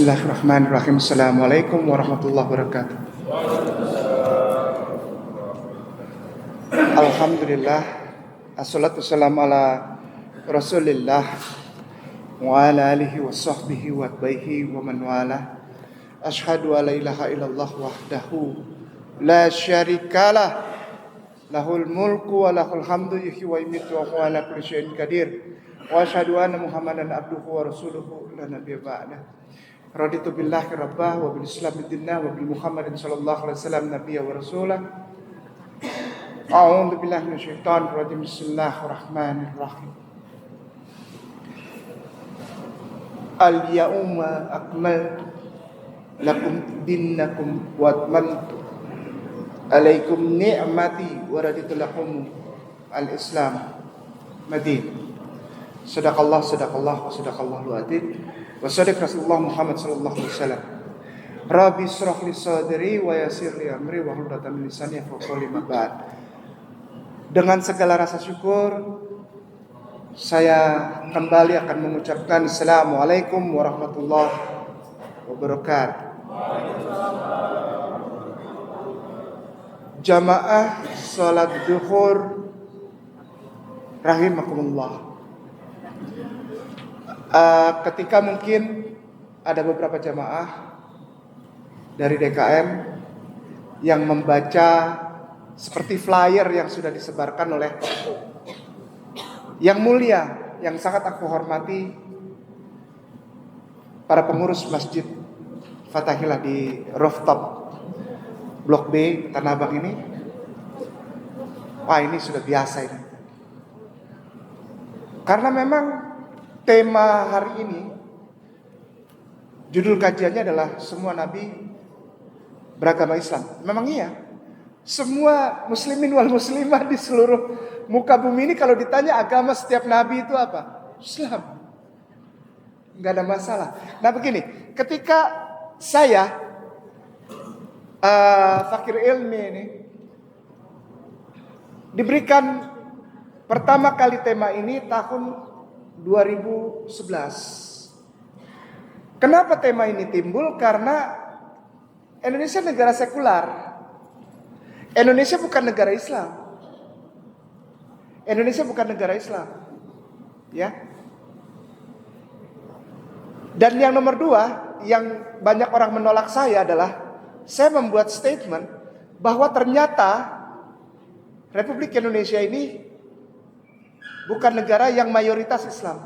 Bismillahirrahmanirrahim. Assalamualaikum warahmatullahi wabarakatuh. Alhamdulillah. Assalatu wassalamu ala Rasulillah wa ala alihi wa sahbihi wa atbaihi wa man wala. Asyhadu an la ilaha illallah wahdahu la syarikalah. Lahul mulku wa lahul hamdu yuhyi wa yumiitu wa huwa ala kulli syai'in qadir. Wa asyhadu anna Muhammadan abduhu wa rasuluhu la nabiyya ba'dah. Raditu billahi rabbah wa bil islami dinna wa bil Muhammadin sallallahu alaihi wasallam nabiyya wa rasulah. A'udzu billahi minasyaitonir rajim. Bismillahirrahmanirrahim. Al-yawma akmaltu lakum dinakum wa atmamtu alaikum ni'mati wa raditu lakum al-islam madin. Sadaqallah wa sadaqallahu adid wa sadaq Rasulullah Muhammad sallallahu alaihi wasallam. Rabbi shrah li sadri wa yassir li amri wa hlul 'uqdatam min lisani yafqahu qawli. Ba'd. Dengan segala rasa syukur saya kembali akan mengucapkan Assalamualaikum warahmatullahi wabarakatuh. Jamaah salat zuhur rahimakumullah. Ketika mungkin ada beberapa jamaah dari DKM yang membaca seperti flyer yang sudah disebarkan oleh yang mulia, yang sangat aku hormati, para pengurus Masjid Fatahillah di rooftop Blok B Tanah Abang ini. Wah, ini sudah biasa ini. Karena memang tema hari ini, judul kajiannya adalah semua nabi beragama Islam. Memang iya. Semua muslimin wal muslimah di seluruh muka bumi ini kalau ditanya agama setiap nabi itu apa? Islam. Enggak ada masalah. Nah begini, ketika saya fakir ilmi ini diberikan pertama kali tema ini tahun 2011. Kenapa tema ini timbul? Karena Indonesia negara sekular. Indonesia bukan negara Islam. Indonesia bukan negara Islam. Ya. Dan yang nomor dua, yang banyak orang menolak saya adalah saya membuat statement bahwa ternyata Republik Indonesia ini bukan negara yang mayoritas Islam.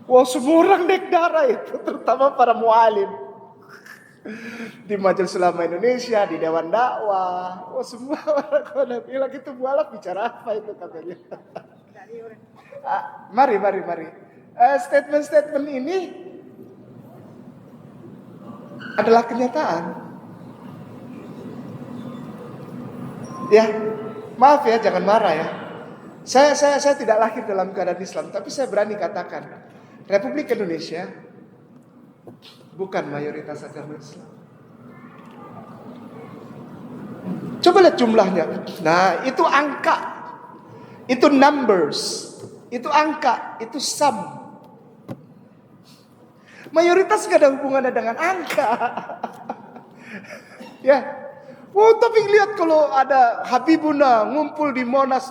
Wah, semua orang naik darah itu, terutama para mualim di Majelis Ulama Indonesia, di Dewan Dakwah. Wah, semua orang bilang itu mualaf bicara apa itu katanya. Mari. Statement ini adalah kenyataan. Ya, maaf ya, jangan marah ya. Saya tidak lahir dalam keadaan Islam, tapi saya berani katakan Republik Indonesia bukan mayoritas agama Islam. Coba lihat jumlahnya. Nah, itu angka, itu numbers, itu angka, itu sum. Mayoritas gak ada hubungannya dengan angka. Ya. Oh, tapi lihat kalau ada Habibuna ngumpul di Monas,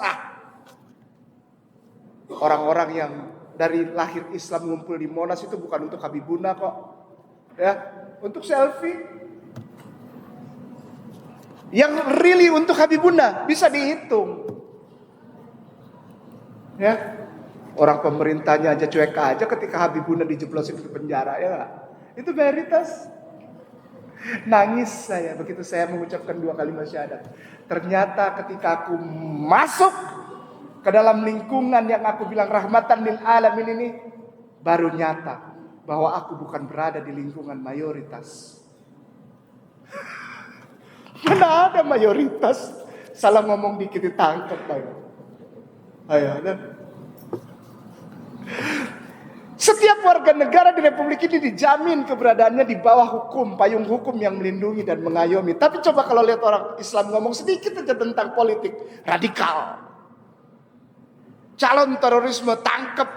orang-orang yang dari lahir Islam ngumpul di Monas itu bukan untuk Habibuna kok. Ya, untuk selfie. Yang really untuk Habibuna bisa dihitung. Ya. Orang pemerintahnya aja cuek aja ketika Habibuna dijeblosin ke penjara, ya gak? Itu mayoritas. Nangis saya begitu saya mengucapkan 2 kalimat syahadat. Ternyata ketika aku masuk ke dalam lingkungan yang aku bilang rahmatan lil alamin ini, baru nyata bahwa aku bukan berada di lingkungan mayoritas. Mana ada mayoritas? Salah ngomong dikit ditangkap. Ayo. Setiap warga negara di Republik ini dijamin keberadaannya di bawah hukum, payung hukum yang melindungi dan mengayomi. Tapi coba kalau lihat orang Islam ngomong sedikit aja tentang politik, radikal. Calon terorisme tangkap.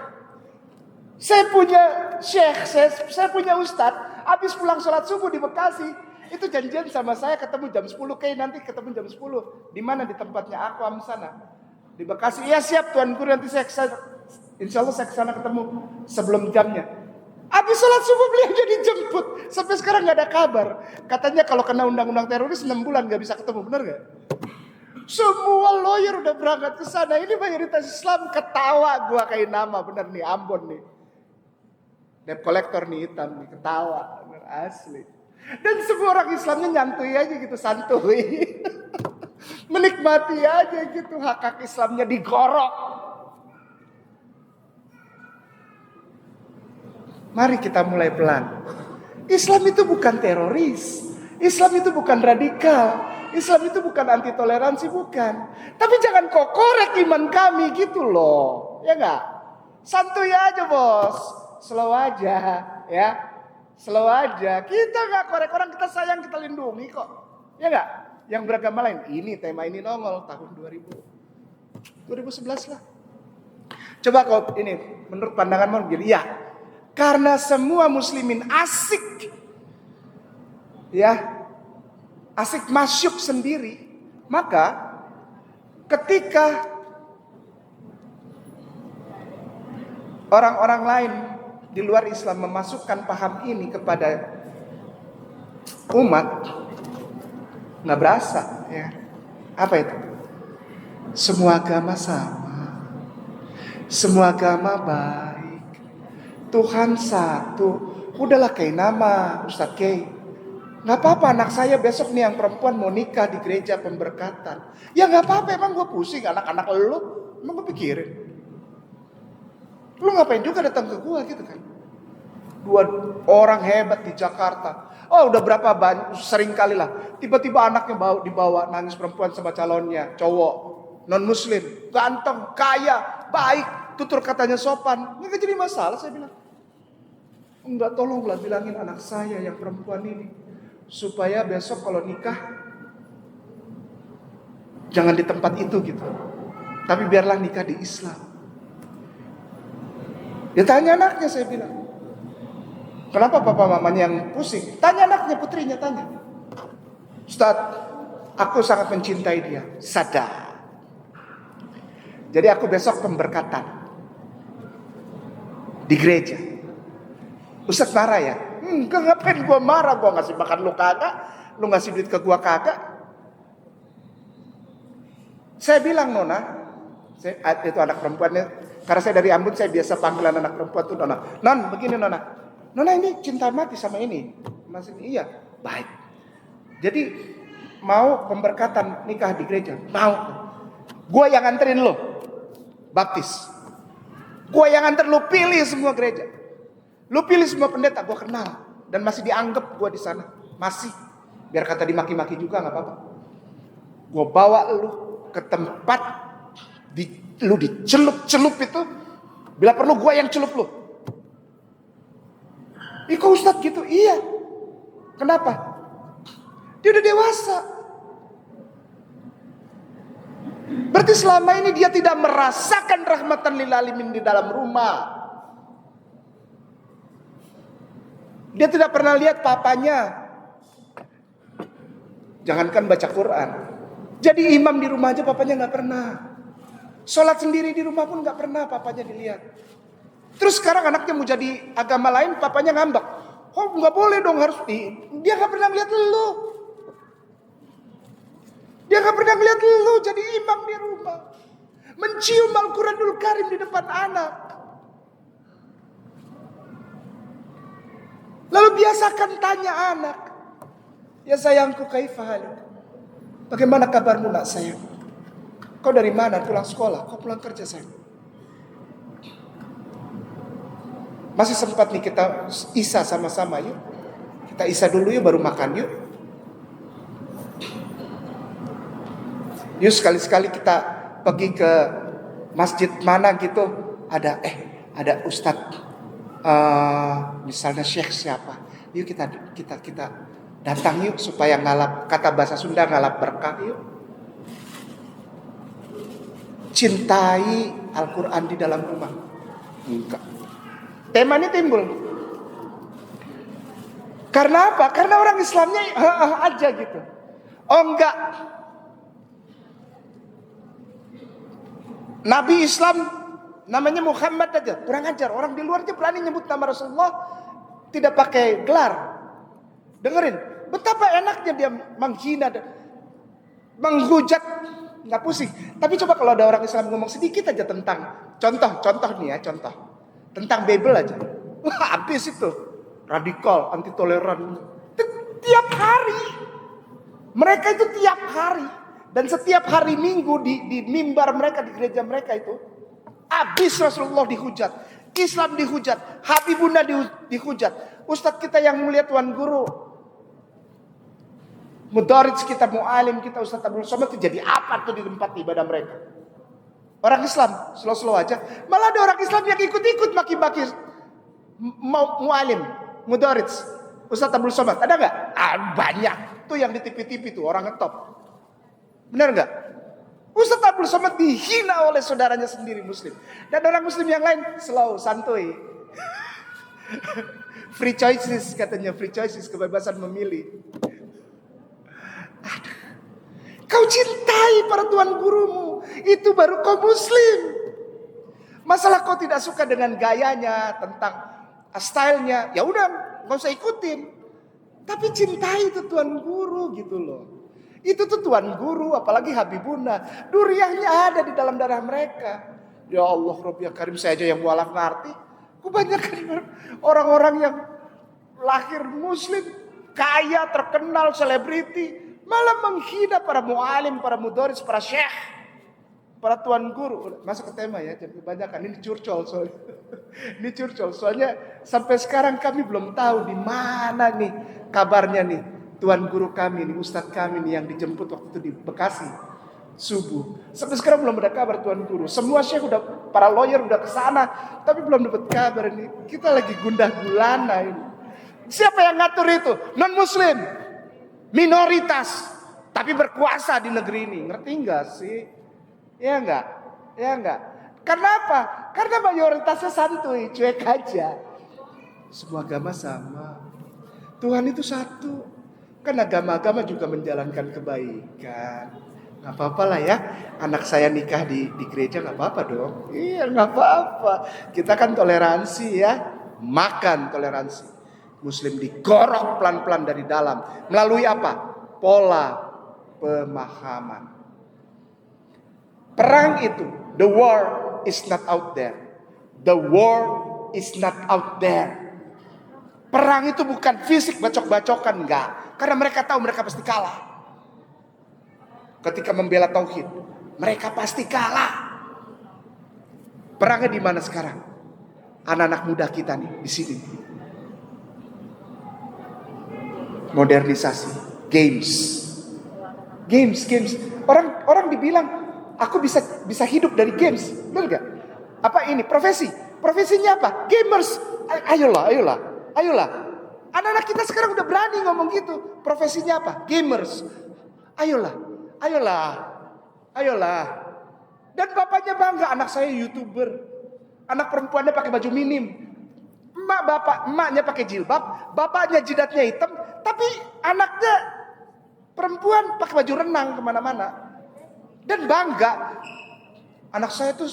Saya punya syekh, saya punya ustadz, habis pulang sholat subuh di Bekasi, itu janjian sama saya ketemu jam 10, kayak nanti ketemu jam 10. Di mana? Di tempatnya Aquam sana. Di Bekasi. Iya siap Tuan Guru, nanti saya insya Allah saya kesana ketemu sebelum jamnya. Habis sholat subuh beliau jadi jemput. Sampai sekarang gak ada kabar. Katanya kalau kena undang-undang teroris 6 bulan gak bisa ketemu, benar gak? Semua lawyer udah berangkat ke sana. Ini mayoritas Islam, ketawa gua kayak nama, bener nih, Ambon nih. Debt collector nih, hitam nih, ketawa, bener, asli. Dan semua orang Islamnya nyantui aja gitu, santuy. Menikmati aja gitu, hak Islamnya digorok. Mari kita mulai pelan. Islam itu bukan teroris. Islam itu bukan radikal. Islam itu bukan anti toleransi, bukan. Tapi jangan kok korek iman kami gitu loh. Ya enggak? Santuy aja bos. Slow aja ya. Slow aja. Kita enggak korek orang, kita sayang, kita lindungi kok. Ya enggak? Yang beragama lain. Ini tema ini nongol tahun 2011 lah. Coba kau ini menurut pandanganmu begini, ya. Karena semua muslimin asik. Ya. Asik masuk sendiri, maka ketika orang-orang lain di luar Islam memasukkan paham ini kepada umat, nggak berasa, ya. Apa itu? Semua agama sama, semua agama baik, Tuhan satu. Udahlah kayak nama Ustadz Kay. Gak apa-apa anak saya besok nih yang perempuan mau nikah di gereja pemberkatan. Ya gak apa-apa, emang gue pusing anak-anak lu. Emang gue pikirin. Lu ngapain juga datang ke gue gitu kan. 2 orang hebat di Jakarta. Oh udah berapa banyak, sering kali lah. Tiba-tiba anaknya dibawa nangis perempuan sama calonnya. Cowok, non muslim, ganteng, kaya, baik. Tutur katanya sopan. Ini gak jadi masalah saya bilang. Enggak, tolonglah bilangin anak saya yang perempuan ini. Supaya besok kalau nikah jangan di tempat itu gitu. Tapi biarlah nikah di Islam. Ya tanya anaknya, saya bilang. Kenapa papa mamanya yang pusing? Tanya anaknya, putrinya tanya. Ustadz, aku sangat mencintai dia. Sadar. Jadi aku besok pemberkatan di gereja. Ustadz marah ya? Enggak, ngapain gue marah? Gue ngasih makan lu kagak, lu ngasih duit ke gue kagak. Saya bilang Nona, itu anak perempuannya, karena saya dari Ambon, saya biasa panggilan anak perempuan tuh Nona. Non, begini Nona. Nona ini cinta mati sama ini. Mas ini iya, baik. Jadi mau pemberkatan nikah di gereja, mau. Gue yang anterin lo, baptis. Gue yang anterin lo, pilih semua gereja. Lu pilih semua pendeta, gue kenal. Dan masih dianggap gue di sana. Masih. Biar kata dimaki-maki juga gak apa-apa. Gue bawa lu ke tempat. Lu dicelup-celup itu. Bila perlu gue yang celup lu. Kok Ustadz gitu? Iya. Kenapa? Dia udah dewasa. Berarti selama ini dia tidak merasakan rahmatan lil alamin di dalam rumah. Dia tidak pernah lihat papanya. Jangankan baca Quran. Jadi imam di rumah aja papanya gak pernah. Sholat sendiri di rumah pun gak pernah papanya dilihat. Terus sekarang anaknya mau jadi agama lain, papanya ngambek. Oh gak boleh dong, harus dia gak pernah lihat lu. Dia gak pernah lihat lu jadi imam di rumah. Mencium Al-Quranul Karim di depan anak. Lalu biasakan tanya anak. Ya sayangku, kaifa haluk? Bagaimana kabarmu nak sayang? Kau dari mana? Pulang sekolah? Kau pulang kerja sayang? Masih sempat nih kita isya sama-sama yuk. Kita isya dulu yuk, baru makan yuk. Yuk sekali-sekali kita pergi ke masjid mana gitu. Ada ustadz. Misalnya syekh siapa, yuk kita datang yuk supaya ngalap, kata bahasa Sunda ngalap berkah yuk. Cintai Al-Quran di dalam rumah. Enggak. Tema ini timbul. Karena apa? Karena orang Islamnya aja gitu. Oh enggak. Nabi Islam namanya Muhammad aja, kurang ajar. Orang di luar aja berani nyebut nama Rasulullah tidak pakai gelar. Dengerin, betapa enaknya dia menghina dan menghujat, nggak pusing. Tapi coba kalau ada orang Islam ngomong sedikit aja tentang contoh nih ya, contoh tentang Bible aja, wah habis itu radikal, anti toleran. Tiap hari mereka itu tiap hari dan setiap hari Minggu di mimbar mereka, di gereja mereka itu habis Rasulullah dihujat, Islam dihujat, Habibuna dihujat, Ustadz kita yang mulia Tuan Guru, mudarris kita, mu'alim kita, Ustadz Abdul Somad itu jadi apa tuh di tempat ibadah mereka? Orang Islam slow-slow aja, malah ada orang Islam yang ikut-ikut maki-maki mu'alim, mudarris, Ustadz Abdul Somad. Ada nggak? Banyak. Tuh yang di TV-TV tuh orang ngetop. Benar nggak? Ustadz Abdul Somad dihina oleh saudaranya sendiri Muslim, dan orang Muslim yang lain slow, santuy. Free choices katanya, free choices, kebebasan memilih. Aduh. Kau cintai para tuan gurumu, itu baru kau Muslim. Masalah kau tidak suka dengan gayanya, tentang stylenya, ya udah nggak usah ikutin. Tapi cintai itu tuan guru gitu loh. Itu tuh tuan guru, apalagi Habibuna, duriahnya ada di dalam darah mereka. Ya Allah, Rabbi ya Karim, saya aja yang mualaf ngerti. Kebanyakan orang-orang yang lahir Muslim, kaya, terkenal, selebriti, malah menghina para mualim, para mudaris, para syekh, para tuan guru. Masuk ke tema ya, jadi kebanyakan ini curcol soalnya. Ini curcol soalnya sampai sekarang kami belum tahu di mana nih kabarnya nih tuan guru kami nih, ustadz kami nih yang dijemput waktu itu di Bekasi subuh. Sampai sekarang belum ada kabar tuan guru. Semua syekh udah, para lawyer udah kesana, tapi belum dapat kabar ini. Kita lagi gundah gulana ini. Siapa yang ngatur itu? Non Muslim, minoritas, tapi berkuasa di negeri ini. Ngerti nggak sih? Ya nggak, ya nggak. Karena apa? Karena mayoritasnya santuy, cuek aja. Semua agama sama. Tuhan itu satu. Kan agama-agama juga menjalankan kebaikan. Nggak apa-apa lah ya. Anak saya nikah di gereja nggak apa-apa dong. Iya nggak apa-apa. Kita kan toleransi ya. Makan toleransi. Muslim digorok pelan-pelan dari dalam. Melalui apa? Pola pemahaman. Perang itu, the war is not out there. The war is not out there. Perang itu bukan fisik bacok-bacokan, enggak. Karena mereka tahu mereka pasti kalah. Ketika membela tauhid, mereka pasti kalah. Perangnya di mana sekarang? Anak-anak muda kita nih di sini. Modernisasi, games. Orang dibilang aku bisa hidup dari games, benar gak? Apa ini profesi? Profesinya apa? Gamers. Ayolah. Anak-anak kita sekarang udah berani ngomong gitu. Profesinya apa? Gamers. Ayolah. Dan bapaknya bangga, anak saya YouTuber. Anak perempuannya pakai baju minim. Emaknya pakai jilbab, bapaknya jidatnya hitam, tapi anaknya perempuan pakai baju renang kemana-mana. Dan bangga, anak saya tuh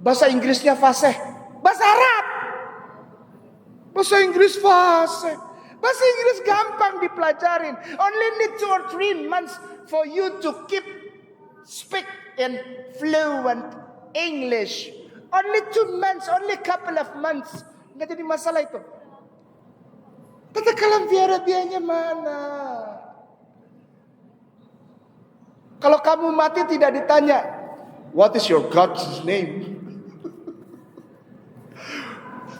bahasa Inggrisnya fasih, bahasa Arab, bahasa Inggris fasih, bahasa Inggris gampang dipelajarin. Only need 2 or 3 months for you to speak in fluent English. Only 2 months, only couple of months, nggak jadi masalah itu. Tata kalam biaya-biayanya mana? Kalau kamu mati tidak ditanya, what is your God's name?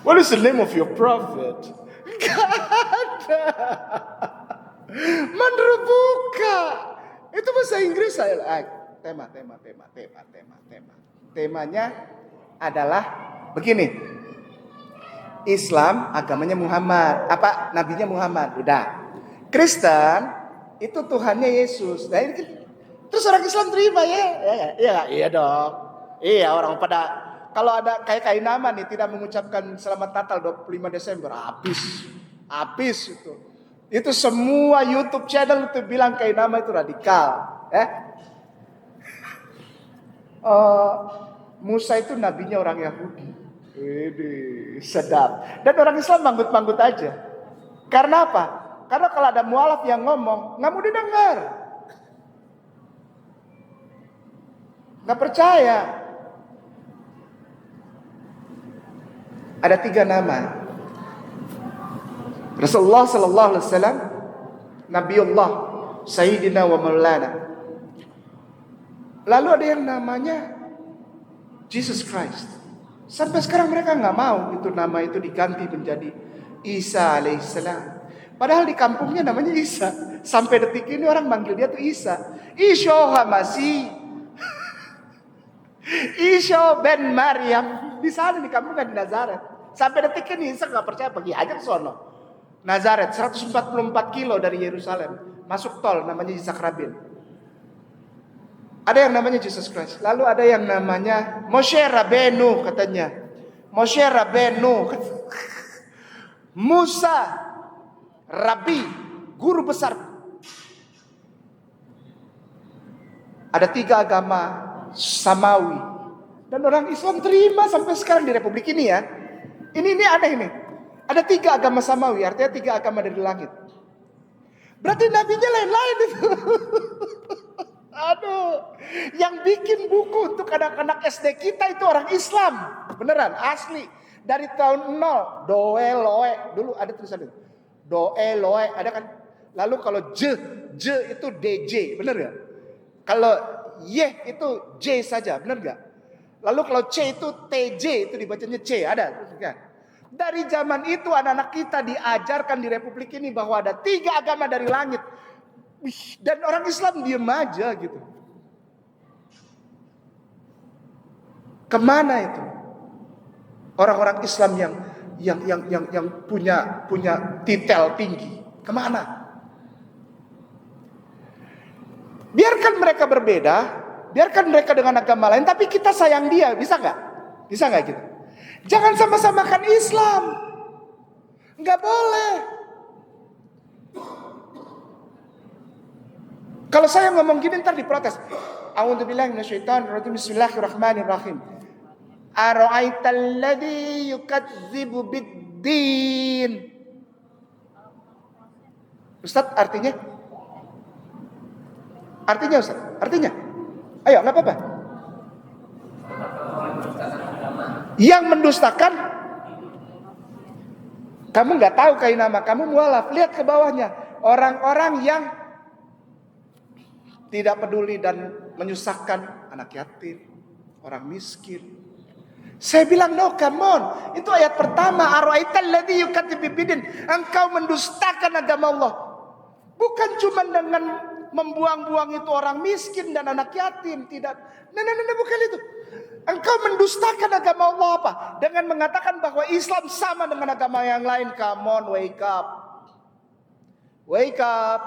What is the name of your prophet? Gak ada. Manrubuka. Itu bahasa Inggris saya. Tema. Temanya adalah begini. Islam agamanya Muhammad. Nabinya Muhammad. Udah. Kristen itu Tuhannya Yesus. Nah, ini terus orang Islam terima ya? Iya dong. Iya, orang pada kalau ada kayak Kainama nih tidak mengucapkan selamat Natal 25 Desember, habis itu. Itu semua YouTube channel itu bilang Kainama itu radikal, Musa itu nabinya orang Yahudi. Sedap. Dan orang Islam manggut-manggut aja. Karena apa? Karena kalau ada mualaf yang ngomong, nggak mau didengar, nggak percaya. Ada 3 nama. Rasulullah Sallallahu Alaihi Wasallam, Nabiullah, Sayyidina wa Maulana. Lalu ada yang namanya Jesus Christ. Sampai sekarang mereka nggak mau itu nama itu diganti menjadi Isa alaihissalam. Padahal di kampungnya namanya Isa. Sampai detik ini orang manggil dia tuh Isa. Isa Masih. Isa ben Maryam. Di sana di kampungnya di Nazaret. Sampai detik ini Isa nggak percaya, pergi aja ke sono. Nazaret 144 kilo dari Yerusalem. Masuk tol namanya Yitzhak Rabin. Ada yang namanya Jesus Christ. Lalu ada yang namanya Moshe Rabenu katanya. Moshe Rabenu. Musa Rabi, guru besar. Ada 3 agama samawi. Dan orang Islam terima sampai sekarang di Republik ini ya. Ini aneh ini. Ada 3 agama samawi, artinya 3 agama dari langit. Berarti nabinya lain-lain itu. Aduh, yang bikin buku untuk anak-anak SD kita itu orang Islam. Beneran, asli. Dari tahun 0, Doe Loe. Dulu ada tulisan itu. Doe Loe, ada kan? Lalu kalau J itu DJ, bener gak? Kalau Y itu J saja, bener gak? Lalu kalau C itu TJ, itu dibacanya C, ada kan? Dari zaman itu anak-anak kita diajarkan di Republik ini bahwa ada 3 agama dari langit. Dan orang Islam diem aja gitu. Kemana itu? Orang-orang Islam yang punya titel tinggi. Kemana? Biarkan mereka berbeda. Biarkan mereka dengan agama lain. Tapi kita sayang dia. Bisa gak? Bisa gak gitu? Jangan sama-samakan Islam. Gak boleh. Kalau saya ngomong gini ntar diprotes. A'udzubillahi minasyaitonir rajim. Bismillahirrahmanirrahim. Ara'aital ladzi yukadzibu bid-din. Ustaz, artinya? Artinya Ustaz? Artinya? Ayo, enggak apa-apa. Yang mendustakan, kamu nggak tahu Kainama, kamu mualaf. Lihat ke bawahnya, orang-orang yang tidak peduli dan menyusahkan anak yatim, orang miskin. Saya bilang no, come on. Itu ayat pertama. Ara'aital ladzi yukadzibu bid-din. Engkau mendustakan agama Allah. Bukan cuma dengan membuang-buang itu orang miskin dan anak yatim, tidak. Nah, bukan itu. Engkau mendustakan agama Allah apa? Dengan mengatakan bahwa Islam sama dengan agama yang lain. Come on, wake up. Wake up.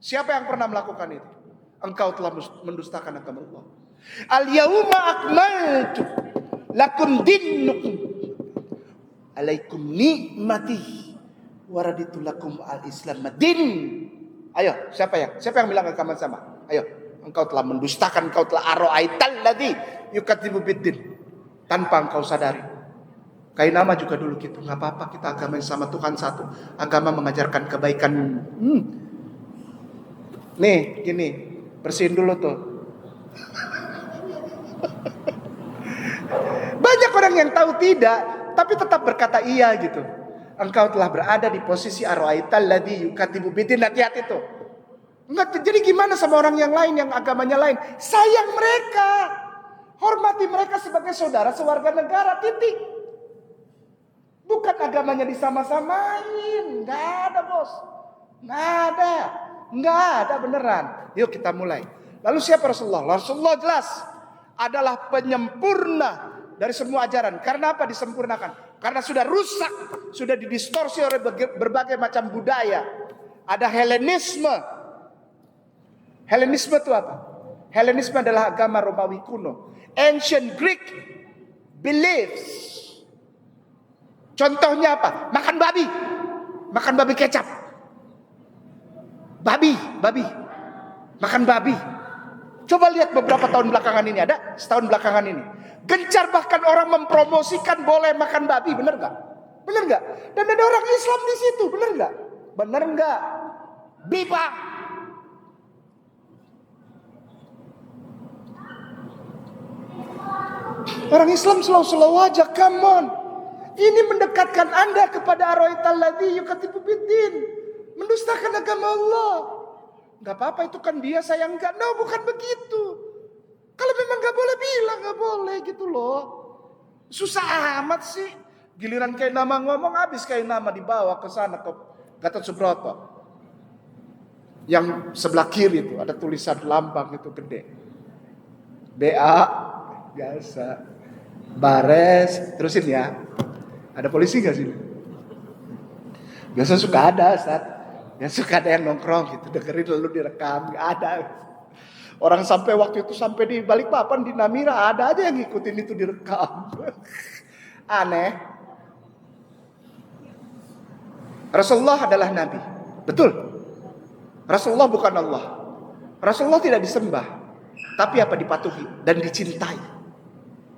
Siapa yang pernah melakukan itu? Engkau telah mendustakan agama Allah. Al-yawma akmaltu lakum dinukum alaikum ni'mati waraditu lakum al-islam madin. Ayo, siapa yang bilang agama sama? Ayo, engkau telah mendustakan, engkau telah ara'aital ladzi yukadzibu bid-din tanpa engkau sadari. Kainama juga dulu gitu, enggak apa-apa, kita agama yang sama, Tuhan satu. Agama mengajarkan kebaikan. Nih, gini, bersihin dulu tuh. Banyak orang yang tahu tidak, tapi tetap berkata iya gitu. Engkau telah berada di posisi ara'aital ladzi yukadzibu bid-din. Hati-hati tuh. Enggak, jadi gimana sama orang yang lain yang agamanya lain? Sayang mereka. Hormati mereka sebagai saudara sewarga negara, titik. Bukan agamanya disama-samain. Enggak ada, Bos. Enggak ada beneran. Yuk kita mulai. Lalu siapa Rasulullah? Rasulullah jelas adalah penyempurna dari semua ajaran. Karena apa disempurnakan? Karena sudah rusak, sudah didistorsi oleh berbagai macam budaya. Ada Helenisme. Helenisme itu apa? Helenisme adalah agama Romawi kuno. Ancient Greek beliefs. Contohnya apa? Makan babi. Makan babi kecap. Babi. Makan babi. Coba lihat beberapa tahun belakangan ini, ada setahun belakangan ini. Gencar bahkan orang mempromosikan boleh makan babi, bener nggak? Bener nggak? Dan ada orang Islam di situ, bener nggak? Bener nggak? Bipa. Orang Islam selalu aja, come on. Ini mendekatkan Anda kepada arwaital ladzi yukatibu bidin. Mendustakan agama Allah. Gak apa-apa, itu kan dia, saya enggak. No, bukan begitu. Kalau memang gak boleh, bilang gak boleh gitu loh. Susah amat sih. Giliran kayak nama ngomong, habis kayak nama dibawa ke sana ke Gatot Subroto. Yang sebelah kiri itu ada tulisan lambang itu gede. BA biasa. Bares, terusin ya. Ada polisi gak sih? Biasa suka ada, Ustaz. Ya suka ada yang nongkrong gitu, dengerin lalu direkam, gak ada. Orang sampai waktu itu sampai di Balikpapan, di Namira, ada aja yang ngikutin itu direkam. Aneh. Rasulullah adalah Nabi, betul. Rasulullah bukan Allah. Rasulullah tidak disembah, tapi apa, dipatuhi dan dicintai.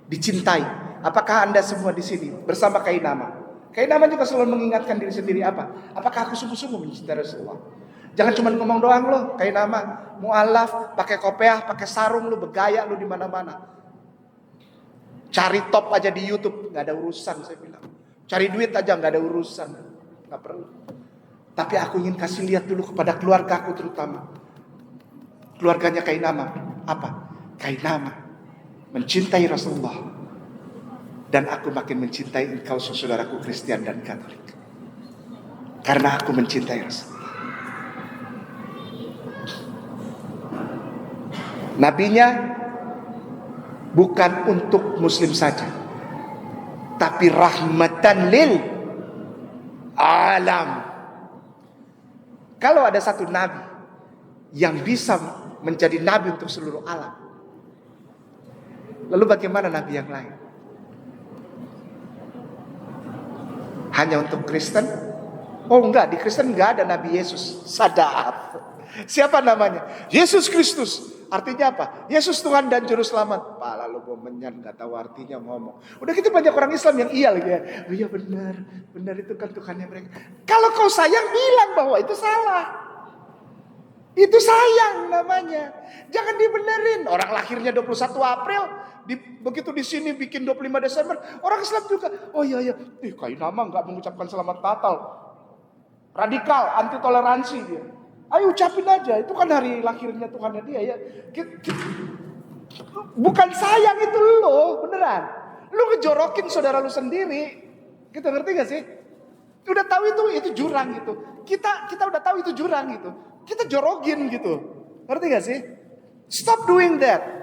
Dicintai. Apakah Anda semua di sini bersama Kainama? Kainama juga selalu mengingatkan diri sendiri apa? Apakah aku sungguh-sungguh mencintai Rasulullah? Jangan cuma ngomong doang lo, Kainama, mualaf, pakai kopiah, pakai sarung lo, bergaya lo di mana-mana. Cari top aja di YouTube, nggak ada urusan saya bilang. Cari duit aja nggak ada urusan, nggak perlu. Tapi aku ingin kasih lihat dulu kepada keluarga aku terutama. Keluarganya Kainama, apa? Kainama mencintai Rasulullah. Dan aku makin mencintai engkau saudaraku Kristen dan Katolik. Karena aku mencintai Rasulullah. Nabinya bukan untuk muslim saja, tapi rahmatan lil alam. Kalau ada satu nabi yang bisa menjadi nabi untuk seluruh alam, lalu bagaimana nabi yang lain? Hanya untuk Kristen? Oh enggak, di Kristen enggak ada Nabi Yesus. Sadap. Siapa namanya? Yesus Kristus. Artinya apa? Yesus Tuhan dan Juru Selamat. Pala lu gomenyan, gak tahu artinya ngomong. Udah gitu banyak orang Islam yang iya lagi ya. Oh iya benar itu kan Tuhannya mereka. Kalau kau sayang, bilang bahwa itu salah. Itu sayang namanya. Jangan dibenerin. Orang lahirnya 21 April. Begitu di sini bikin 25 Desember, orang Islam juga, oh iya, Kainama nggak mengucapkan selamat Natal, radikal, anti toleransi dia. Ayo ucapin aja, itu kan hari lahirnya Tuhannya dia ya. Bukan sayang itu lo, beneran. Lu ngejorokin saudara lu sendiri, kita ngerti gak sih? Udah tahu itu jurang gitu. Kita udah tahu itu jurang gitu. Kita jorogin gitu, ngerti gak sih? Stop doing that.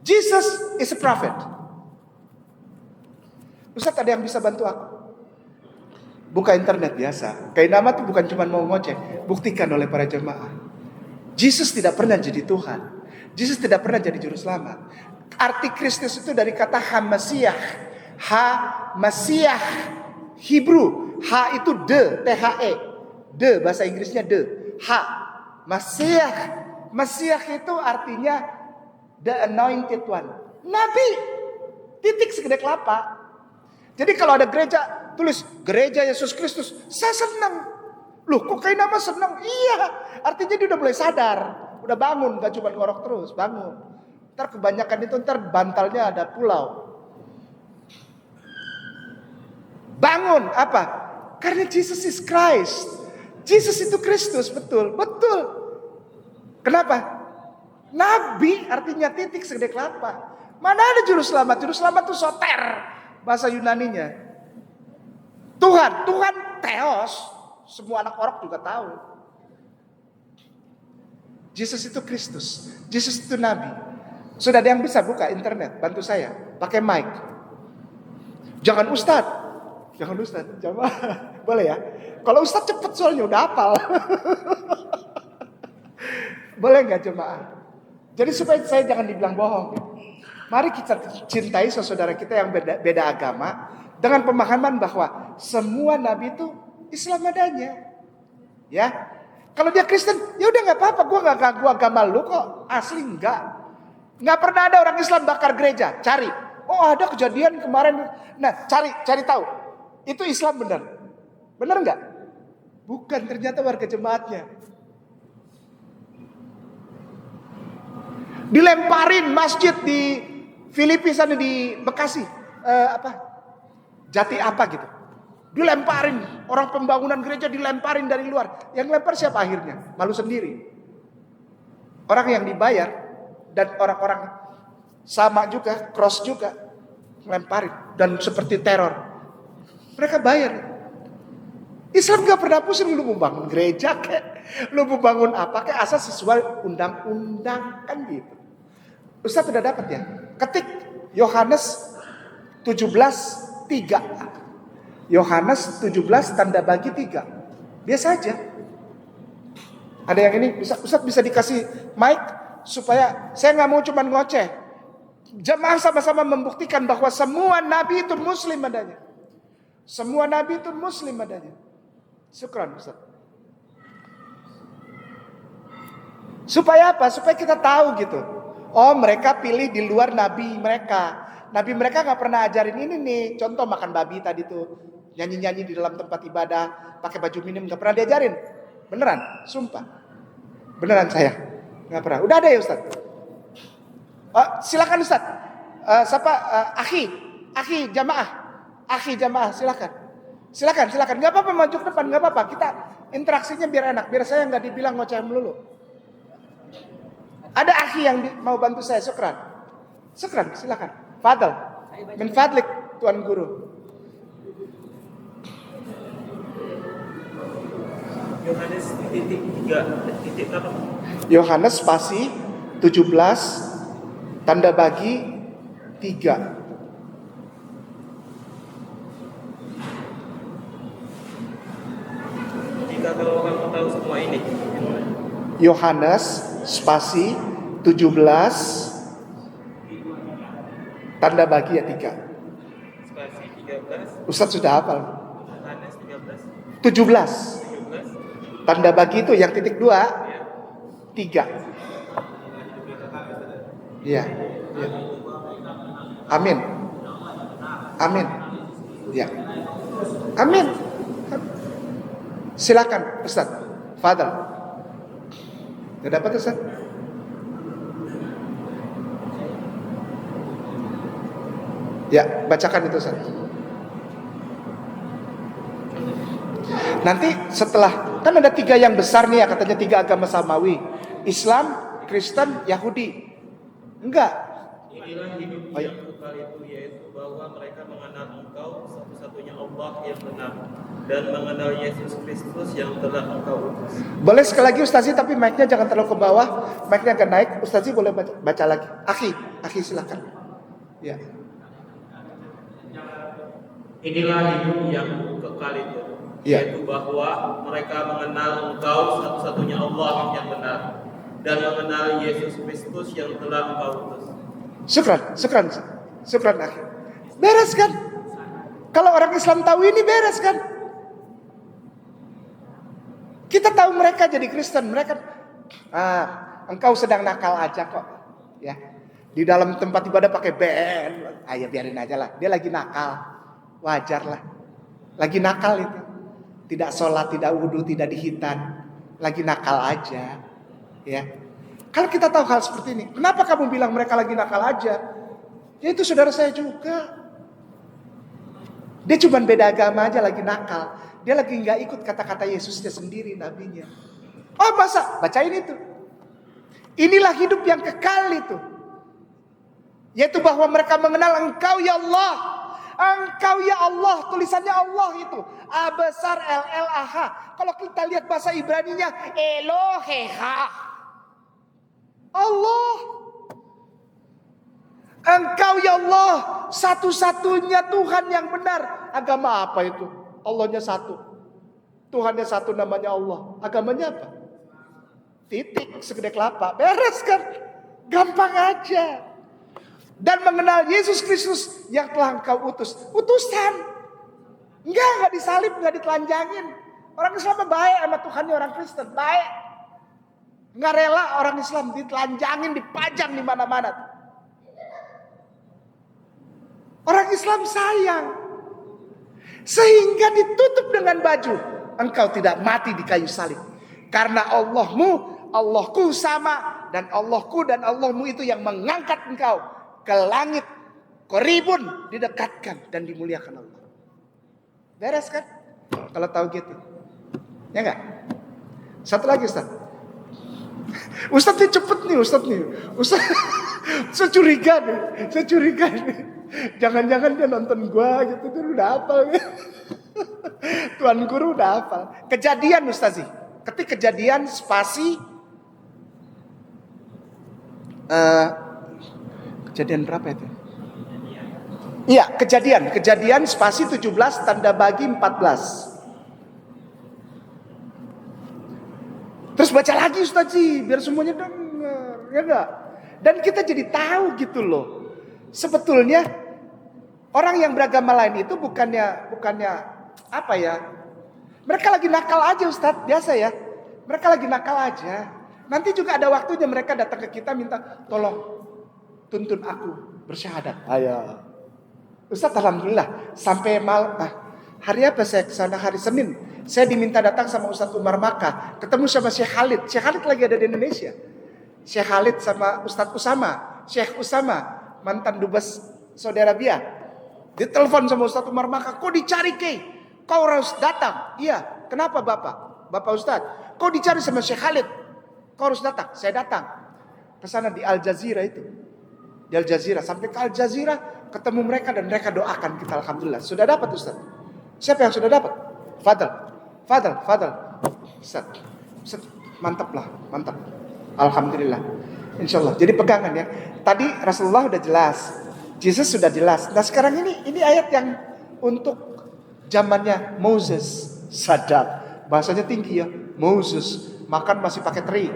Jesus is a prophet. Ustaz, ada yang bisa bantu aku? Buka internet biasa. Kainama itu bukan cuma mau ngoceh. Buktikan oleh para jemaah. Jesus tidak pernah jadi Tuhan. Jesus tidak pernah jadi Juru Selamat. Arti Kristus itu dari kata Ha-Masiah. Ha-Masiah. Hebrew. Ha itu de. T-H-E. De. Bahasa Inggrisnya de. Ha. Masiah. Masiah itu artinya the anointed one. Nabi. Titik segede kelapa. Jadi kalau ada gereja, tulis gereja Yesus Kristus. Saya senang. Loh kok Kainama senang? Iya. Artinya dia udah mulai sadar. Udah bangun. Gak cuma ngorok terus. Bangun. Ntar kebanyakan itu bantalnya ada pulau. Bangun. Apa? Karena Jesus is Christ. Jesus itu Kristus. Betul. Kenapa? Nabi artinya titik segede kelapa. Mana ada Juru Selamat? Juru Selamat itu soter. Bahasa Yunaninya. Tuhan Theos. Semua anak orok juga tahu. Jesus itu Kristus. Jesus itu Nabi. Sudah ada yang bisa buka internet? Bantu saya. Pakai mic. Jangan Ustadz. Coba. Boleh ya? Kalau Ustadz cepet soalnya udah hafal. Boleh gak jemaah? Jadi supaya saya jangan dibilang bohong. Mari kita cintai saudara kita yang beda agama dengan pemahaman bahwa semua nabi itu Islam adanya. Ya. Kalau dia Kristen, ya udah nggak apa-apa, gue nggak ganggu agama lu kok. Asli nggak pernah ada orang Islam bakar gereja. Cari. Oh ada kejadian kemarin. Nah cari tahu. Itu Islam benar. Benar nggak? Bukan, ternyata warga jemaatnya. Dilemparin masjid di Filipina sana di Bekasi. Jati apa gitu. Dilemparin. Orang pembangunan gereja dilemparin dari luar. Yang lempar siapa akhirnya? Malu sendiri. Orang yang dibayar dan orang-orang sama juga, cross juga, lemparin. Dan seperti teror. Mereka bayar. Islam gak pernah pusing, lu mau bangun gereja kayak, lu mau bangun apa kayak, asal sesuai undang-undang kan gitu. Ustaz sudah dapat ya? Ketik Yohanes 17:3. Yohanes 17 tanda bagi 3. Biasa aja. Ada yang ini Ustaz bisa dikasih mic supaya saya nggak mau cuman ngoceh. Jemaah sama-sama membuktikan bahwa semua nabi itu muslim adanya. Semua nabi itu muslim adanya. Syukran Ustaz. Supaya apa? Supaya kita tahu gitu. Oh mereka pilih di luar nabi mereka. Nabi mereka gak pernah ajarin ini nih. Contoh makan babi tadi tuh. Nyanyi-nyanyi di dalam tempat ibadah. Pakai baju minim gak pernah diajarin. Beneran, sumpah. Beneran saya. Gak pernah. Udah ada ya Ustaz? Silakan Ustaz. Akhi jamaah silakan. Gak apa-apa maju ke depan. Gak apa-apa. Kita interaksinya biar enak. Biar saya gak dibilang ngoceh melulu. Ada akhi yang mau bantu saya, syukran, silakan. Fadal, min fadlik, Tuan Guru. Yohanes titik 3 titik apa? Yohanes spasi 17 tanda bagi 3. Jika kalau kamu tahu semua ini. Yohanes spasi 17 tanda bagi ya 3. Spasi 13. Ustaz sudah hafal. Yohanes 17 tanda bagi itu yang titik 2 3. Iya. Amin. Ya. Amin. Silakan Ustaz Fadal. Sudah dapat Ustaz? Ya, bacakan itu Ustaz. Nanti setelah, kan ada 3 yang besar nih ya, katanya 3 agama samawi. Islam, Kristen, Yahudi. Enggak. Inilah hidup yang kekal itu, yaitu bahwa mereka mengenal Engkau satu-satunya Allah yang benar dan mengenal Yesus Kristus yang telah Engkau utus. Boleh sekali lagi Ustazi, tapi mic-nya jangan terlalu ke bawah, mic-nya agak naik. Ustazi boleh baca lagi. Akhi silakan. Ya. Inilah hidup yang kekal itu, yaitu bahwa mereka mengenal Engkau satu-satunya Allah yang benar dan mengenal Yesus Kristus yang telah Engkau utus. Syukran akhi. Beres kan? Kalau orang Islam tahu ini beres kan? Kita tahu mereka jadi Kristen, mereka engkau sedang nakal aja kok, ya. Di dalam tempat ibadah pakai band, ya biarin aja lah. Dia lagi nakal, wajar lah. Lagi nakal itu, tidak sholat, tidak wudhu, tidak dihitan, lagi nakal aja, ya. Kalau kita tahu hal seperti ini, kenapa kamu bilang mereka lagi nakal aja? Ya itu saudara saya juga. Dia cuma beda agama aja lagi nakal. Dia lagi nggak ikut kata-kata Yesusnya sendiri, nabinya. Oh masa? Bacain itu. Inilah hidup yang kekal itu. Yaitu bahwa mereka mengenal Engkau ya Allah. Engkau ya Allah. Tulisannya Allah itu. A besar LLAH. Kalau kita lihat bahasa Ibraninya Eloheha. Allah. Engkau ya Allah. Satu-satunya Tuhan yang benar. Agama apa itu? Allahnya satu. Tuhannya satu, namanya Allah. Agamanya apa? Titik segede kelapa. Beres kan? Gampang aja. Dan mengenal Yesus Kristus yang telah engkau utus. Utusan. Enggak disalib, enggak ditelanjangin. Orang Islam baik sama Tuhannya, orang Kristen baik. Enggak rela orang Islam ditelanjangin, dipajang di mana-mana. Orang Islam sayang. Sehingga ditutup dengan baju. Engkau tidak mati di kayu salib. Karena Allahku sama. Dan Allahku dan Allahmu itu yang mengangkat engkau ke langit. Koribun didekatkan dan dimuliakan Allah. Beres kan? Kalau tahu gitu. Ya enggak? Satu lagi Ustaz. Ustaz ini cepet nih Ustaz nih. Ustaz saya curiga nih. Jangan-jangan dia nonton gua gitu. Dia udah hafal. Tuan guru udah hafal. Kejadian Ustazi. Ketik kejadian spasi. Kejadian berapa itu? Iya, kejadian spasi 17 tanda bagi 14. Terus baca lagi Ustazi biar semuanya dengar, ya enggak? Dan kita jadi tahu gitu loh. Sebetulnya orang yang beragama lain itu bukannya apa ya? Mereka lagi nakal aja Ustaz, biasa ya. Mereka lagi nakal aja. Nanti juga ada waktunya mereka datang ke kita minta tolong tuntun aku bersyahadat. Ayo. Ustaz alhamdulillah sampai hari apa saya kesana hari Senin. Saya diminta datang sama Ustaz Umar Makkah. Ketemu sama Syekh Khalid. Syekh Khalid lagi ada di Indonesia. Syekh Khalid sama Ustaz Usama. Syekh Usama mantan dubes Saudi Arabia. Ditelepon sama Ustaz Umar Makkah. Kok dicari Kei? Kau harus datang. Iya. Kenapa Bapak? Bapak Ustaz. Kau dicari sama Syekh Khalid. Kau harus datang. Saya datang. Kesana di Al Jazeera itu. Di Al Jazeera. Sampai ke Al Jazeera. Ketemu mereka dan mereka doakan kita alhamdulillah. Sudah dapat Ustaz? Siapa yang sudah dapat? Fadal. Ustaz. Mantap. Alhamdulillah. Insyaallah. Jadi pegangan ya. Tadi Rasulullah udah jelas. Yesus sudah jelas. Nah sekarang ini ayat yang untuk zamannya Moses. Sadar. Bahasanya tinggi ya. Moses. Makan masih pakai teri.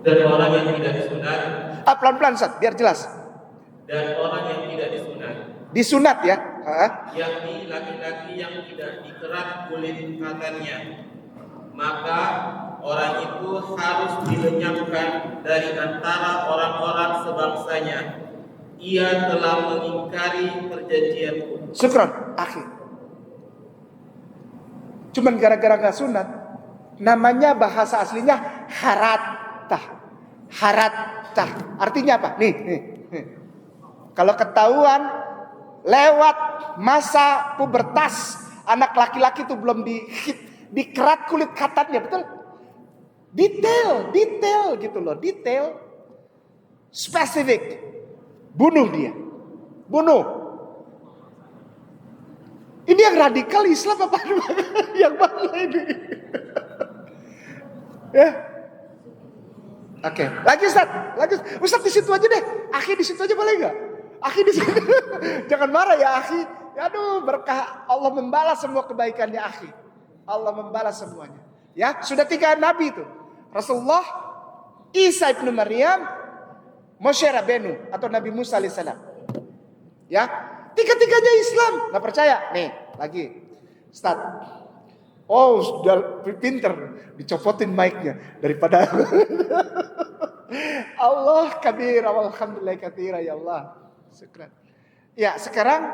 Dan orang yang tidak disunat. Pelan-pelan Ustaz, biar jelas. Dan orang yang tidak disunat. Disunat ya. Yakni laki-laki yang tidak dikerat kulit katannya. Maka orang itu harus dilenyapkan dari antara orang-orang sebangsanya. Ia telah mengingkari perjanjianku. Syukran, akhi. Cuman gara-gara gak sunat. Namanya bahasa aslinya haratah. Artinya apa? Nih. Kalau ketahuan lewat masa pubertas, anak laki-laki itu belum dikerat kulit katannya, betul? Detail gitu loh, detail. Spesifik. Bunuh dia. Ini yang radikal Islam apa? Yang mana ini? Ya. Oke, lagi Ustaz di situ aja deh. Akhi di situ aja boleh enggak? Akhi di situ. Jangan marah ya akhi. Aduh, berkah Allah membalas semua kebaikannya akhi. Allah membalas semuanya. Ya, sudah 3 nabi itu. Rasulullah, Isa ibnu Maryam, Moshe Rabenu atau Nabi Musa alaihissalam. Ya, 3-tiganya Islam. Nggak percaya? Nih, lagi. Ustaz. Oh, sudah pinter dicopotin mic-nya daripada Allah kabir, alhamdulillah katsira ya Allah. Syukran. Ya, sekarang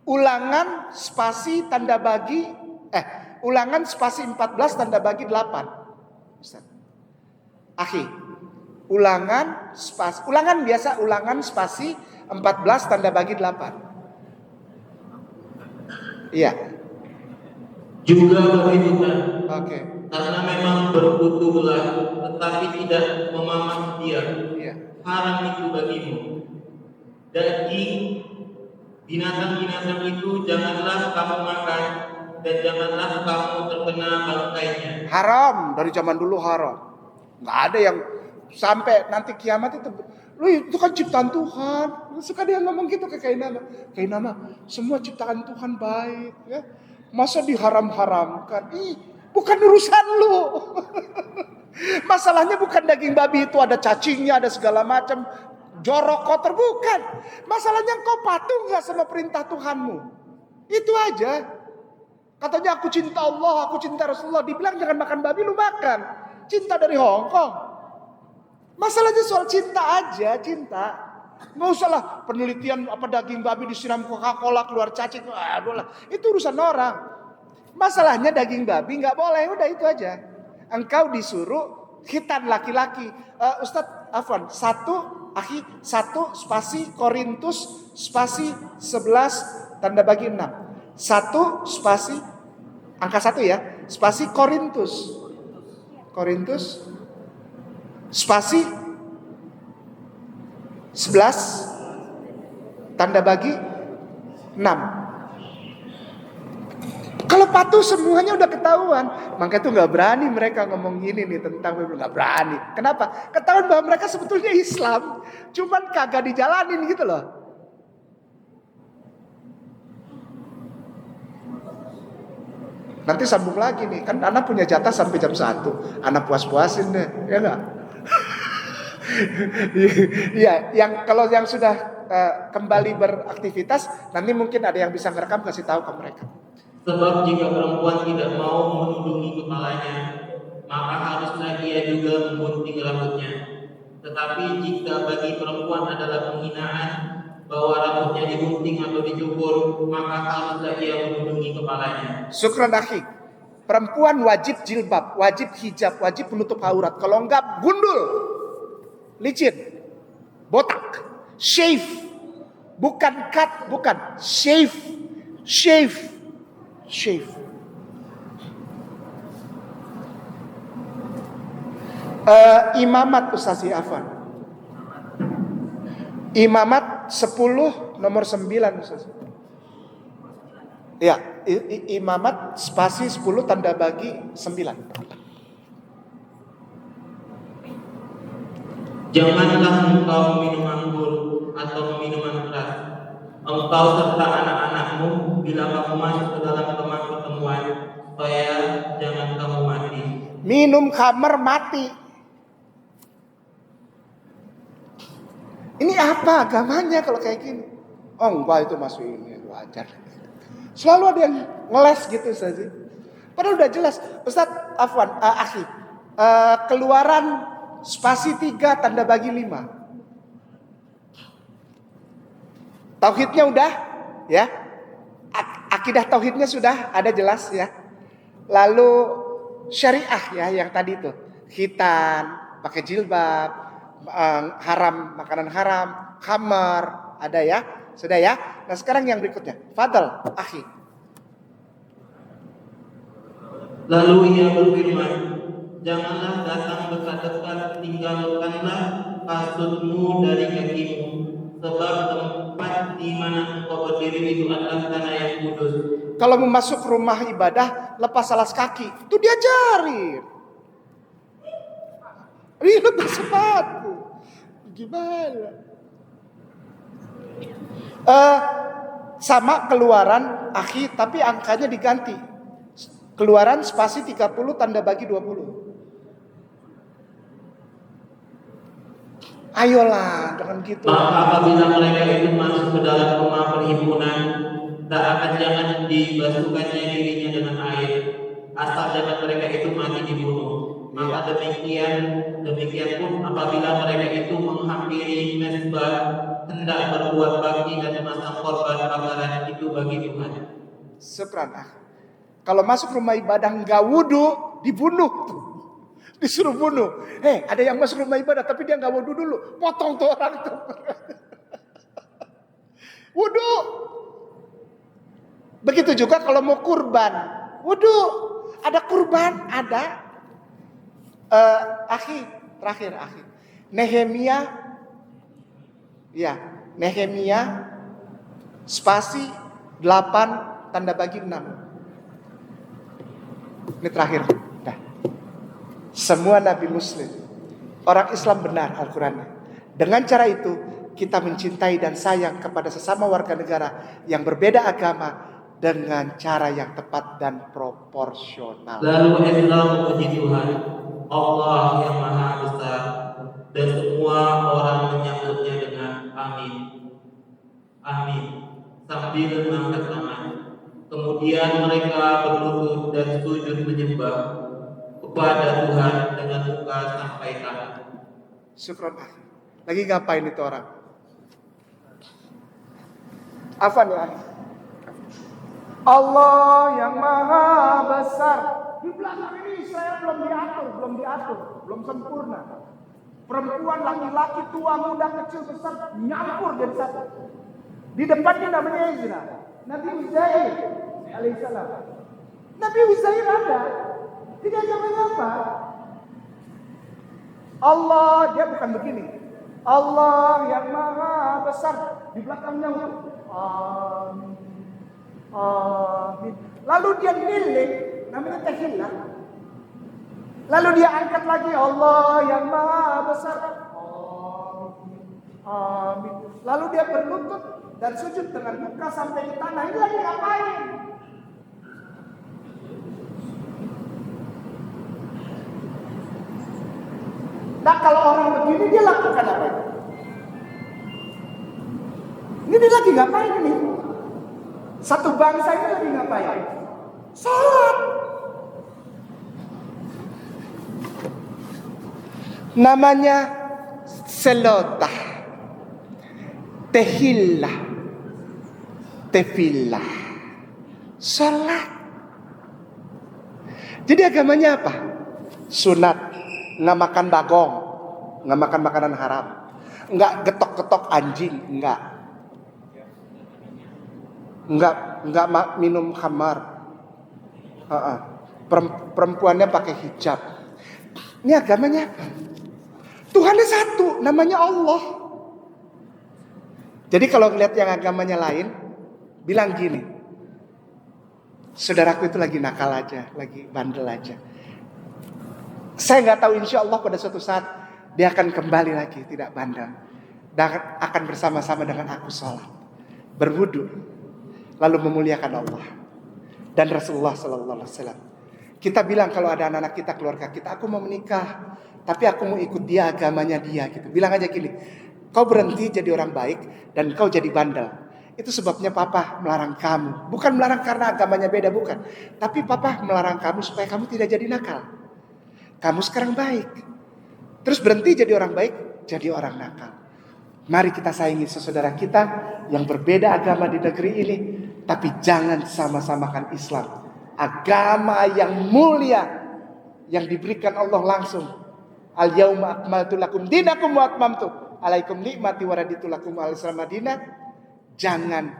ulangan spasi tanda bagi ulangan spasi 14 tanda bagi 8. Ustaz. Akhi, ulangan biasa ulangan spasi 14 tanda bagi 8. Iya. Juga begitu. Oke. Karena memang berbutuhlah, tetapi tidak memamah dia. Iya. Haram itu bagimu. Daging binatang-binatang itu janganlah kamu makan, dan janganlah kamu terkena bangkainya. Haram, dari zaman dulu haram. Nggak ada yang sampai nanti kiamat itu. Lu itu kan ciptaan Tuhan. Suka dia ngomong gitu ke Kainama. Semua ciptaan Tuhan baik, ya. Masa diharam-haramkan? Bukan urusan lu. Masalahnya bukan daging babi itu ada cacingnya, ada segala macam, jorok, kotor, bukan. Masalahnya engkau patuh nggak sama perintah Tuhanmu. Itu aja. Katanya aku cinta Allah, aku cinta Rasulullah. Dibilang jangan makan babi, lu makan. Cinta dari Hong Kong. Masalahnya soal cinta aja, cinta. Nggak usah lah penelitian apa daging babi disiram Coca-Cola keluar cacing. Aduh lah, itu urusan orang. Masalahnya daging babi nggak boleh, udah itu aja. Engkau disuruh khitan laki-laki. Ustadz Afwan, 1 spasi Korintus spasi 11 tanda bagi 6. 1 spasi angka 1 ya, spasi Korintus spasi 11 tanda bagi 6. Kalau patuh semuanya udah ketahuan. Maka itu gak berani mereka ngomong gini nih tentang Bible. Gak berani. Kenapa? Ketahuan bahwa mereka sebetulnya Islam. Cuman kagak dijalanin gitu loh. Nanti sambung lagi nih. Kan anak punya jatah sampai jam 1. Anak puas-puasin deh. Ya gak? Iya, kalau yang sudah kembali beraktivitas, nanti mungkin ada yang bisa ngerekam, kasih tahu ke mereka. Sebab jika perempuan tidak mau menundungi kepalanya, maka haruslah ia juga menggunting rambutnya. Tetapi jika bagi perempuan adalah penghinaan bahwa rambutnya digunting atau dicukur, maka haruslah ia menundungi kepalanya. Syukran akhi. Perempuan wajib jilbab, wajib hijab, wajib menutup aurat. Kalau enggak gundul, licin, botak, shave, bukan cut, bukan shave. Imamat Ustaz Afwan. Imamat 10 nomor 9 Ustaz. Ya, imamat spasi 10 tanda bagi 9. Janganlah engkau minum anggur atau minuman keras. Engkau serta anak-anakmu bila kamu masuk ke dalam kemah pertemuan, supaya jangan kamu mati. Minum khamar mati. Ini apa agamanya kalau kayak gini? Oh enggak, itu masuk ini wajar. Selalu ada yang ngeles gitu saja. Padahal udah jelas. Ustaz Afwan, akhi, Keluaran spasi 3 tanda bagi 5. Tauhidnya udah ya. Akidah tauhidnya sudah ada jelas ya. Lalu syariah ya yang tadi itu. Khitan, pakai jilbab, haram, makanan haram, khamar, ada ya. Sudah ya. Nah, sekarang yang berikutnya. Fadal, akhi. Lalu ia berfirman, janganlah datang dekat-dekat, tinggalkanlah kasutmu dari kakimu, sebab tempat di mana engkau berdiri itu adalah tanah yang kudus. Kalau mau masuk rumah ibadah, lepas alas kaki, itu diajarin. Lepas sepatu. Gimana? Sama Keluaran, akhi, tapi angkanya diganti. Keluaran spasi 30 tanda bagi 20. Ayolah, jangan gitu. Maka apabila mereka itu masuk ke dalam rumah perhimpunan, tak akan jangan dibasuhkannya dirinya dengan air, asal jangan mereka itu mati dibunuh. Maka demikian pun apabila mereka itu menghampiri mezbah, hendak berbuat bakti dan memasang korban bakaran itu bagi Tuhan. Syukran. Kalau masuk rumah ibadah nggak wudu, dibunuh tuh. Disuruh bunuh. Ada yang masuk rumah ibadah tapi dia nggak wudu dulu, potong tuh orang tuh. Wudu. Begitu juga kalau mau kurban, wudu. Ada kurban, ada. Akhi, terakhir akhi. Nehemia spasi 8 tanda bagi 6. Ini terakhir. Nah, semua nabi muslim, orang Islam benar Al-Qurannya. Dengan cara itu kita mencintai dan sayang kepada sesama warga negara yang berbeda agama dengan cara yang tepat dan proporsional. Lalu Ezra memuji Tuhan. Allah yang Maha Besar, dan semua orang menyambutnya dengan amin. Amin. Sambil mengangkat tangan. Kemudian mereka berlutut dan sujud menyembah kepada Tuhan dengan muka sampai tangan. Syukron. Lagi ngapain itu orang? Afan ya. Allah yang Maha Besar. Di belakang ini Israel belum diatur, belum sempurna. Perempuan, laki-laki, tua, muda, kecil, besar nyampur jadi satu. Di depannya namanya Ezra, Nabi Uzair alaihissalam. Nabi Uzair ada. Tidak agamanya apa? Allah, dia bukan begini. Allah yang Maha Besar. Di belakangnya amin. Amin. Lalu dia keliling, namanya tahiyat. Lalu dia angkat lagi, Allah yang Maha Besar. Amin. Amin. Lalu dia berlutut dan sujud dengan muka sampai di tanah. Ini lagi ngapain? Nah, kalau orang begini dia lakukan apa? Ini dia lagi ngapain ini? Satu bangsa ini lagi ngapain? Salat. Namanya selotah, tehillah, tefillah, salat. Jadi agamanya apa? Sunat, nggak makan bagong, nggak makan makanan haram, nggak getok-getok anjing, nggak minum khamar. Perempuannya pakai hijab. Ini agamanya apa? Tuhannya satu, namanya Allah. Jadi kalau ngeliat yang agamanya lain, bilang gini, saudaraku itu lagi nakal aja, lagi bandel aja. Saya nggak tahu, insya Allah pada suatu saat dia akan kembali lagi tidak bandel, dan akan bersama-sama dengan aku sholat, berwudu, lalu memuliakan Allah dan Rasulullah Sallallahu Alaihi Wasallam. Kita bilang kalau ada anak-anak kita, keluarga kita, aku mau menikah, tapi aku mau ikut dia, agamanya dia gitu. Bilang aja gini, kau berhenti jadi orang baik dan kau jadi bandel. Itu sebabnya papa melarang kamu. Bukan melarang karena agamanya beda, bukan. Tapi papa melarang kamu supaya kamu tidak jadi nakal. Kamu sekarang baik. Terus berhenti jadi orang baik, jadi orang nakal. Mari kita sayangi saudara kita yang berbeda agama di negeri ini. Tapi jangan sama-samakan Islam, agama yang mulia yang diberikan Allah langsung. Al-yauma akmaltu lakum dinakum wa atmamtu alaikum ni'mati wa raditu lakum al-Islam madinah. Jangan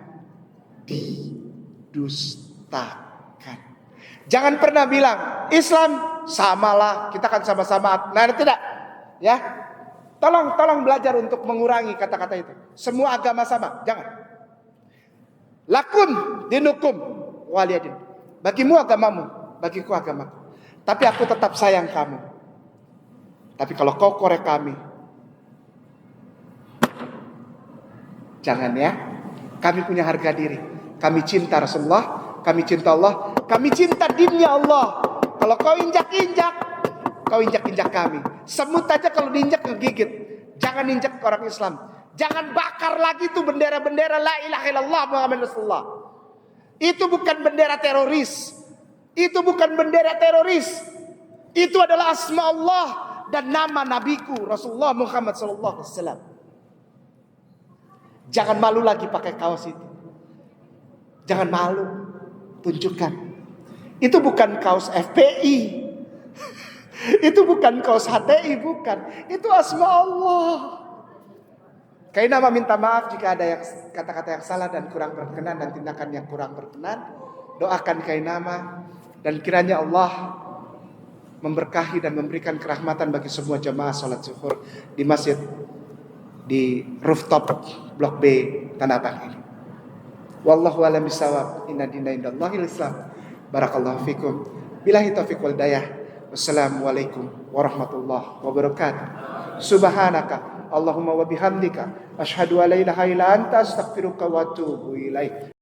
didustakan. Jangan pernah bilang Islam samalah, kita kan sama-sama. Nah, tidak. Ya. Tolong belajar untuk mengurangi kata-kata itu. Semua agama sama, jangan. Lakum dinukum waliyadin. Bagimu agamamu, bagiku agamaku. Tapi aku tetap sayang kamu. Tapi kalau kau korek kami, jangan ya. Kami punya harga diri. Kami cinta Rasulullah, kami cinta Allah, kami cinta dinnya Allah. Kalau kau injak-injak, kau injak-injak kami. Semut aja kalau diinjak ngegigit. Jangan injak orang Islam. Jangan bakar lagi tuh bendera-bendera la ilaha illallah Muhammad Rasulullah. Itu bukan bendera teroris. Itu bukan bendera teroris. Itu adalah asma Allah dan nama nabiku Rasulullah Muhammad sallallahu alaihi wasallam. Jangan malu lagi pakai kaos itu. Jangan malu. Tunjukkan. Itu bukan kaos FPI. Itu bukan kaos HTI, bukan. Itu asma Allah. Kainama minta maaf jika ada yang kata-kata yang salah dan kurang berkenan dan tindakan yang kurang berkenan. Doakan Kainama dan kiranya Allah memberkahi dan memberikan kerahmatan bagi semua jamaah salat zuhur di masjid di rooftop Blok B Tanah Abang ini. Wallahu a'lam bishawab. Inna dina indallahil Islam. Barakallahu fikum. Billahi taufiq wal hidayah. Wassalamualaikum warahmatullahi wabarakatuh. Subhanaka Allahumma wa bihamdika asyhadu an la ilaha illa anta astaghfiruka wa atubu ilaik.